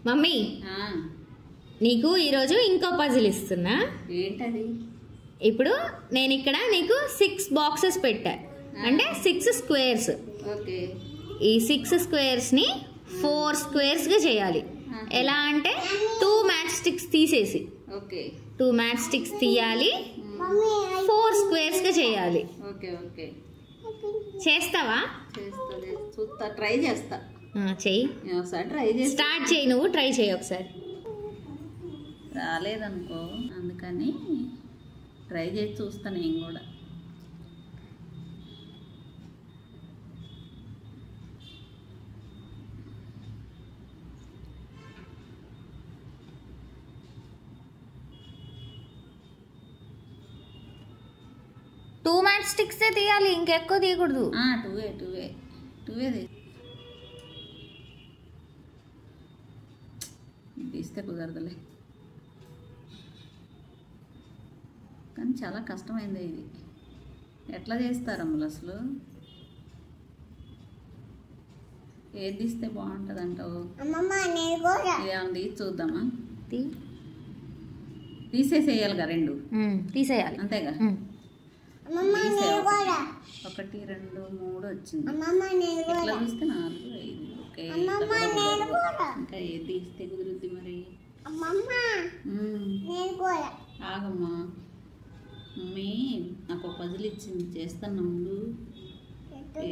Mummy నీకు ఈరోజు ఇంకో పజిల్ ఇస్తున్నా. ఏంటది? ఇప్పుడు నేను ఇక్కడ నీకు 6 బాక్సెస్ పెట్టా, అంటే 6 స్క్వేర్స్. ఓకే. ఈ 6 స్క్వేర్స్ ని 4 స్క్వేర్స్ గా చేయాలి. ఎలా అంటే 2 మ్యాచ్ స్టిక్స్ తీసేసి, ఓకే, 2 మ్యాచ్ స్టిక్స్ తీయాలి, 4 స్క్వేర్స్ గా చేయాలి. Okay okay. చేస్తావా? చేస్తా, చూస్తా, ట్రై చేస్తా. చెయ్యి, ఒకసారి ట్రై చేసి స్టార్ట్ చేయి. నువ్వు ట్రై చేయి ఒకసారి. రాలేదనుకో, అందుకని ట్రై చేసి చూస్తాను నేను కూడా. టూ మ్యాచ్ స్టిక్స్ తీయాలి, ఇంకెక్కువ తీయకూడదు. టూవే తీస్తే కుదరదులే, కానీ చాలా కష్టమైంది ఇది. ఎట్లా చేస్తారమ్మ అసలు? ఏది తీస్తే బాగుంటుంది అంటావు? ఏమన్నా తీసి చూద్దామా? తీసేసేయాలిగా, 2 తీసేయాలి అంతేగా. 1 2 3 వచ్చింది. ఇట్లా చూస్తే 4 5. ఓకే, ఇంకా ఏది తీస్తే కుదురుద్ది మరి? ఆగమ్మా, మమ్మీ నాకు ఒక పజిల్ ఇచ్చింది, చేస్తాను ముందు.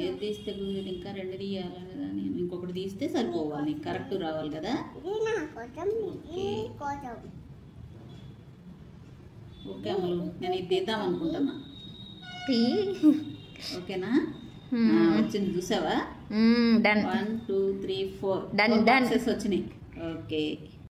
ఏది తీస్తే కుదిరేది? ఇంకా 2 తీయాలి కదా నేను. ఇంకొకటి తీస్తే సరిపోవాలి, కరెక్ట్ రావాలి కదా. ఓకే అమ్మలు, నేను ఇది తీద్దాం అనుకుంటున్నా. ఓకేనా? వచ్చింది, చూసావా? 1 2 3 4 డన్ బాక్సెస్ వచ్చినాయి. ఓకే.